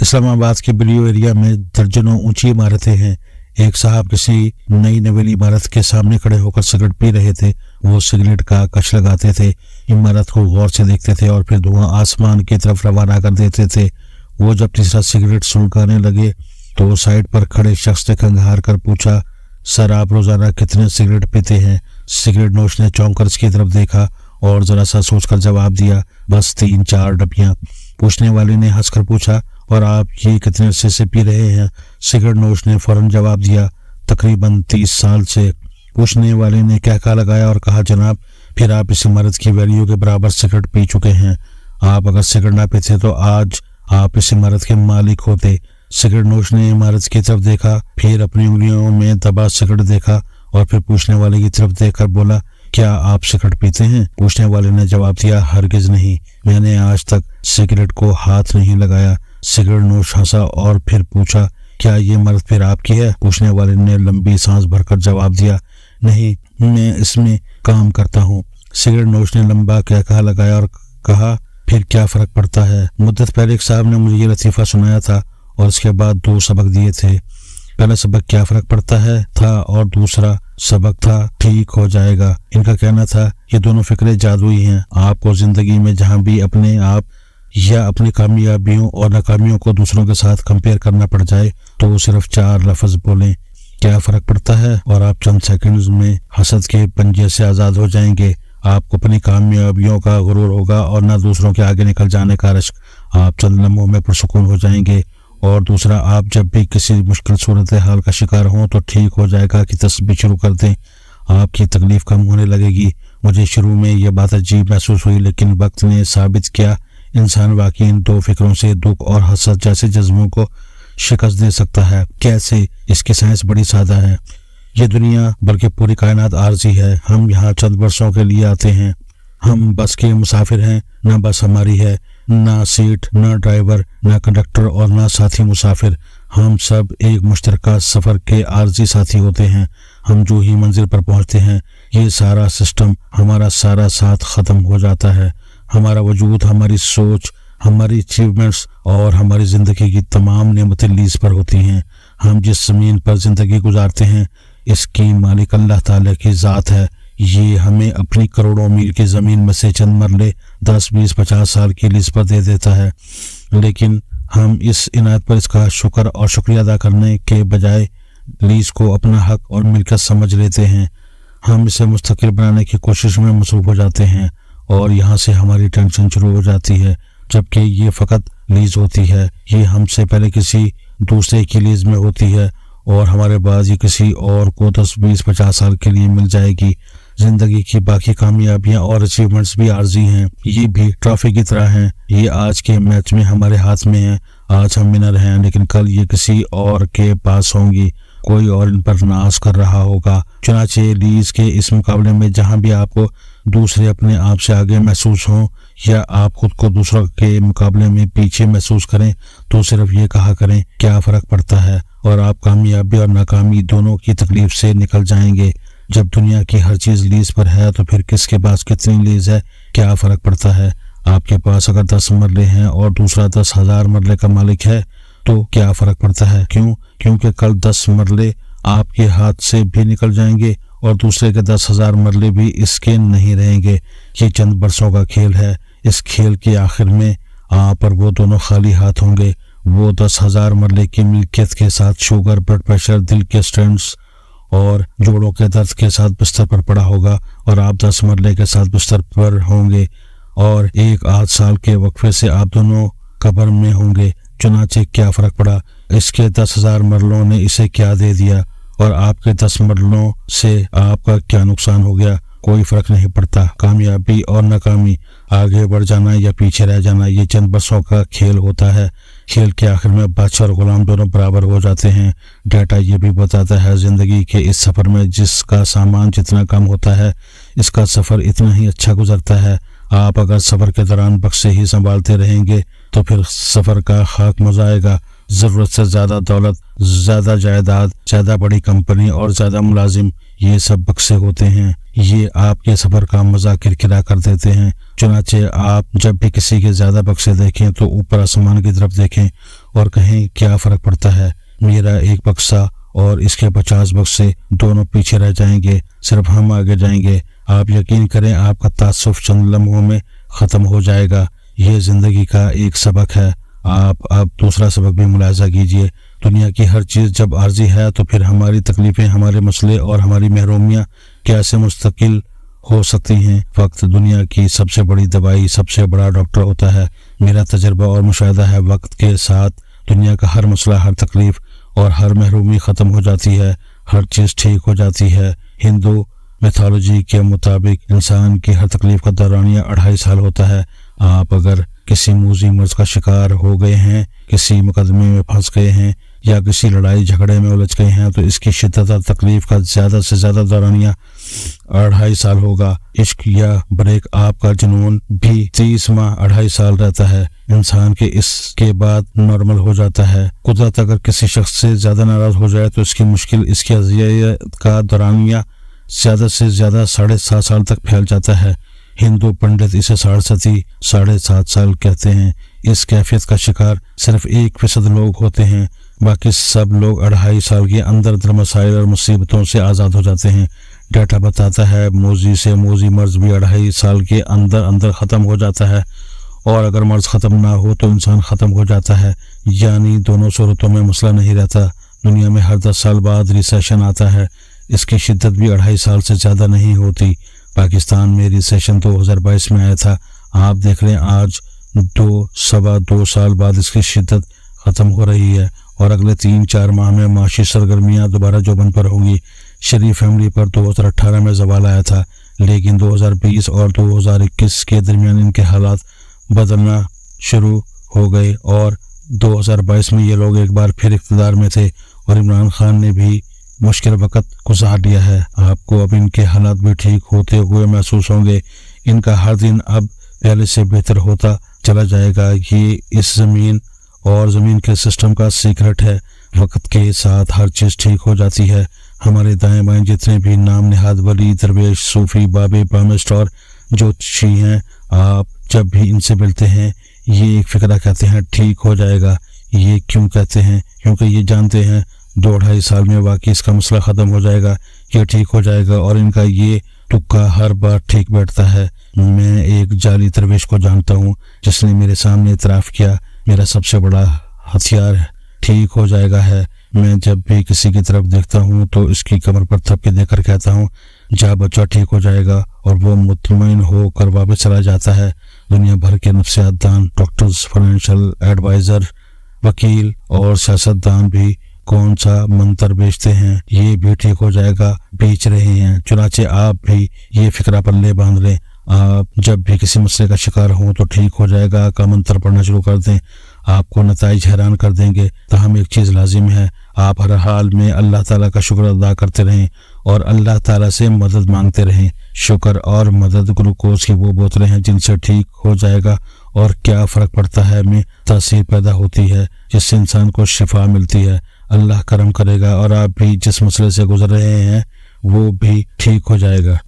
इस्लामाबाद के blue area में दर्जनों ऊंची इमारतें हैं। एक साहब किसी नई नवेली इमारत के सामने खड़े होकर सिगरेट पी रहे थे। वो सिगरेट का कश लगाते थे, इमारत को गौर से देखते थे और फिर धुआं आसमान की तरफ रवाना कर देते थे। वो जब तीसरा सिगरेट सुलगाने लगे तो साइड पर खड़े शख्स ने खंगार कर पूछा, सर आप रोजाना कितने सिगरेट पीते हैं? सिगरेट नोश ने चौंक कर इसकी तरफ देखा और जरा सा सोचकर जवाब दिया, बस 3-4 डब्बियां। पूछने वाले ने हंसकर पूछा, और आप ये कितने अरसे से पी रहे हैं? सिगरेट नोश ने फौरन जवाब दिया, तकरीबन 30 साल से। पूछने वाले ने कहका लगाया और कहा, जनाब फिर आप इस इमारत की वैल्यू के बराबर सिगरेट पी चुके हैं। आप अगर सिगरेट ना पीते तो आज आप इस इमारत के मालिक होते। सिगरेट नोश ने इमारत की तरफ देखा, फिर अपनी उंगलियों में दबा सिगरेट देखा और फिर पूछने वाले की तरफ देखकर बोला, क्या आप सिगरेट पीते हैं? पूछने वाले ने जवाब दिया, हरगिज नहीं, मैंने आज तक सिगरेट को हाथ नहीं लगाया। सिगरेट नोश हंसा और फिर पूछा, क्या ये इमारत फिर आपकी है? पूछने वाले ने लंबी सांस भरकर जवाब दिया, नहीं, मैं इसमें काम करता हूँ। सिगरेट नोश ने लंबा कहका लगाया और कहा, फिर क्या फर्क पड़ता है? मुद्दत पहले एक साहब ने मुझे ये लतीफ़ा सुनाया था और इसके बाद 2 सबक दिए थे। पहला सबक क्या फर्क पड़ता है था और दूसरा सबक था ठीक हो जाएगा। इनका कहना था ये दोनों फिक्रें जादुई हैं। आपको जिंदगी में जहां भी अपने आप या अपनी कामयाबियों और नाकामियों को दूसरों के साथ कंपेयर करना पड़ जाए तो सिर्फ 4 लफ्ज बोलें, क्या फर्क पड़ता है, और आप चंद सेकंड्स में हसद के पंजे से आज़ाद हो जाएंगे। आपको अपनी कामयाबियों का गुरूर होगा और ना दूसरों के आगे निकल जाने का रश्क। आप चंद लम्हों में पुरसुकून हो जाएंगे। और दूसरा, आप जब भी किसी मुश्किल सूरत हाल का शिकार हों तो ठीक हो जाएगा कि तस्बीह शुरू कर दें, आपकी तकलीफ कम होने लगेगी। मुझे शुरू में यह बात अजीब महसूस हुई, लेकिन वक्त ने साबित किया इंसान वाकई इन 2 फिक्रों से दुख और हसद जैसे जज्बों को शिकस्त दे सकता है। कैसे? इसकी साइंस बड़ी सादा है। ये दुनिया बल्कि पूरी कायनात आर्जी है। हम यहाँ चंद बरसों के लिए आते हैं। हम बस के मुसाफिर हैं, ना बस हमारी है, ना सीट, ना ड्राइवर, ना कंडक्टर और ना साथी मुसाफिर। हम सब एक मुश्तरका सफ़र के आर्जी साथी होते हैं। हम जो ही मंजिल पर पहुंचते हैं ये सारा सिस्टम, हमारा सारा साथ ख़त्म हो जाता है। हमारा वजूद, हमारी सोच, हमारी अचीवमेंट्स और हमारी ज़िंदगी की तमाम नेमतें लीज पर होती हैं। हम जिस ज़मीन पर ज़िंदगी गुजारते हैं इसकी मालिक अल्लाह ताला की ज़ात है। ये हमें अपनी करोड़ों मील की ज़मीन में से चंद मरले 10, 20, 50 साल की लीज पर दे देता है, लेकिन हम इस इनायत पर इसका शुक्र और शुक्रिया अदा करने के बजाय लीज को अपना हक और मिल्कियत समझ लेते हैं। हम इसे मुस्तकिल बनाने की कोशिश में मसरूफ़ हो जाते हैं और यहाँ से हमारी टेंशन शुरू हो जाती है, जबकि ये फ़कत लीज होती है। ये हमसे पहले किसी दूसरे की लीज में होती है और हमारे बाद ये किसी और को 10, 20, 50 साल के लिए मिल जाएगी। जिंदगी की बाकी कामयाबियां और अचीवमेंट्स भी आर्जी हैं। ये भी ट्रॉफी की तरह हैं। ये आज के मैच में हमारे हाथ में है। आज हम विनर हैं, लेकिन कल ये किसी और के पास होंगी। कोई और इन पर नाज कर रहा होगा। चुनाचे लीज के इस मुकाबले में जहां भी आपको दूसरे अपने आप से आगे महसूस हों या आप खुद को दूसरों के मुकाबले में पीछे महसूस करें तो सिर्फ ये कहा करें, क्या फ़र्क पड़ता है, और आप कामयाबी और नाकामी दोनों की तकलीफ से निकल जाएंगे। जब दुनिया की हर चीज़ लीज पर है तो फिर किसके पास कितनी लीज है, क्या फ़र्क पड़ता है। आपके पास अगर 10 मरले हैं और दूसरा 10,000 मरले का मालिक है तो क्या फ़र्क पड़ता है। क्यों? क्योंकि कल 10 मरले आपके हाथ से भी निकल जाएंगे और दूसरे के 10,000 मरले भी इसके नहीं रहेंगे। ये चंद बरसों का खेल है। इस खेल के आखिर में आप और वो दोनों खाली हाथ होंगे। वो 10,000 मरले की मिल्कियत के साथ शुगर, ब्लड प्रेशर, दिल के स्टेंट्स और जोड़ों के दर्द के साथ बिस्तर पर पड़ा होगा और आप 10 मरले के साथ बिस्तर पर होंगे और 1-8 साल के वक्फे से आप दोनों कब्र में होंगे। चुनाचे क्या फ़र्क पड़ा। इसके 10,000 मरलों ने इसे क्या दे दिया और आपके 10 मरलों से आपका क्या नुकसान हो गया। कोई फ़र्क नहीं पड़ता। कामयाबी और नाकामी, आगे बढ़ जाना या पीछे रह जाना, ये चंद बरसों का खेल होता है। खेल के आखिर में बादशाह और गुलाम दोनों बराबर हो जाते हैं। डाटा ये भी बताता है ज़िंदगी के इस सफ़र में जिसका सामान जितना कम होता है इसका सफ़र इतना ही अच्छा गुजरता है। आप अगर सफ़र के दौरान बक्से ही संभालते रहेंगे तो फिर सफ़र का खाक मज़ा आएगा। ज़रूरत से ज़्यादा दौलत, ज़्यादा जायदाद, ज़्यादा बड़ी कंपनी और ज़्यादा मुलाजिम, ये सब बक्से होते हैं। ये आपके सफ़र का मज़ा किरकिरा कर देते हैं। चुनाचे आप जब भी किसी के ज्यादा बक्से देखें तो ऊपर आसमान की तरफ देखें और कहें क्या फर्क पड़ता है, मेरा एक बक्सा और इसके 50 बक्से दोनों पीछे रह जाएंगे, सिर्फ हम आगे जाएंगे। आप यकीन करें आपका तासुफ चंद लम्हों में ख़त्म हो जाएगा। ये ज़िंदगी का एक सबक है। आप अब दूसरा सबक भी मुलाहिज़ा कीजिए। दुनिया की हर चीज़ जब आर्जी है तो फिर हमारी तकलीफ़ें, हमारे मसले और हमारी महरूमियाँ कैसे मुस्तकिल हो सकती हैं। वक्त दुनिया की सबसे बड़ी दवाई, सबसे बड़ा डॉक्टर होता है। मेरा तजर्बा और मुशाहिदा है वक्त के साथ दुनिया का हर मसला, हर तकलीफ़ और हर महरूमी ख़त्म हो जाती है, हर चीज़ ठीक हो जाती है। हिंदू मैथोलॉजी के मुताबिक इंसान की हर तकलीफ़ का दौरानिया 2.5 साल होता है। आप अगर किसी मूजी मर्ज का शिकार हो गए हैं, किसी मुकदमे में फंस गए हैं या किसी लड़ाई झगड़े में उलझ गए हैं तो इसकी शिद्दत और तकलीफ का ज़्यादा से ज़्यादा दौरानिया 2.5 साल होगा। इश्क या ब्रेक आपका जुनून भी 30 माह 2.5 साल रहता है। इंसान के इसके बाद नॉर्मल हो जाता है। कुदरत अगर किसी शख्स से ज़्यादा नाराज़ हो जाए तो इसकी मुश्किल, इसकी अज़ियत का दौरानिया ज़्यादा से ज़्यादा 7.5 साल तक फैल जाता है। हिंदू पंडित इसे 7.5 साल कहते हैं। इस कैफियत का शिकार सिर्फ 1% लोग होते हैं, बाकी सब लोग 2.5 साल के अंदर मसाइल और मुसीबतों से आज़ाद हो जाते हैं। डाटा बताता है मूजी से मूजी मर्ज भी 2.5 साल के अंदर ख़त्म हो जाता है, और अगर मर्ज ख़त्म ना हो तो इंसान ख़त्म हो जाता है। यानी दोनों सूरतों में मसला नहीं रहता। दुनिया में हर 10 साल बाद रिसेशन आता है। इसकी शिद्दत भी 2.5 साल से ज़्यादा नहीं होती। पाकिस्तान में रिसेशन 2022 में आया था। आप देख लें आज 2-2.25 साल बाद इसकी शिद्दत ख़त्म हो रही है और अगले 3-4 माह में माशी सरगर्मियाँ दोबारा जोबन पर होंगी। शरीफ फैमिली पर 2018 में जवाल आया था, लेकिन 2020 और 2021 के दरमियान इनके हालात बदलना शुरू हो गए और 2022 में ये लोग एक बार फिर इक़्तिदार में थे और इमरान खान ने भी मुश्किल वक़्त गुजार लिया है। आपको अब इनके हालात भी ठीक होते हुए महसूस होंगे। इनका हर दिन अब पहले से बेहतर होता चला जाएगा। ये इस ज़मीन और ज़मीन के सिस्टम का सीक्रेट है। वक्त के साथ हर चीज़ ठीक हो जाती है। हमारे दाएं बाएं जितने भी नाम निहाद वली, दरवेश, सूफ़ी, बाबे, पामिस्ट और ज्योतिषी हैं, आप जब भी इनसे मिलते हैं ये एक फ़िक्रा कहते हैं ठीक हो जाएगा। ये क्यों कहते हैं? क्योंकि ये जानते हैं 2-2.5 साल में वाकई इसका मसला ख़त्म हो जाएगा, ये ठीक हो जाएगा, और इनका ये तुक्का हर बार ठीक बैठता है। मैं एक जाली दरवेश को जानता हूँ जिसने मेरे सामने इतराफ़ किया मेरा सबसे बड़ा हथियार ठीक हो जाएगा है। मैं जब भी किसी की तरफ देखता हूँ तो इसकी कमर पर थपकी देकर कहता हूँ जा बच्चा ठीक हो जाएगा, और वो मुतमईन होकर वापस चला जाता है। दुनिया भर के नफ्सियात दान, डॉक्टर्स, फाइनेंशियल एडवाइज़र, वकील और सियासतदान भी कौन सा मंत्र बेचते हैं ये भी ठीक हो जाएगा बेच रहे हैं। चुनाचे आप भी ये फिक्रा पल्ले बांध लें। आप जब भी किसी मसले का शिकार हों तो ठीक हो जाएगा का मंत्र पढ़ना शुरू कर दें। आपको नताइज हैरान कर देंगे। ताहम एक चीज़ लाजिम है, आप हर हाल में अल्लाह ताला का शुक्र अदा करते रहें और अल्लाह ताला से मदद मांगते रहें। शुक्र और मदद ग्लूकोज की वो बोतलें हैं जिनसे ठीक हो जाएगा और क्या फ़र्क पड़ता है में तासीर पैदा होती है जिससे इंसान को शिफा मिलती है। अल्लाह करम करेगा और आप भी जिस मसले से गुजर रहे हैं वो भी ठीक हो जाएगा।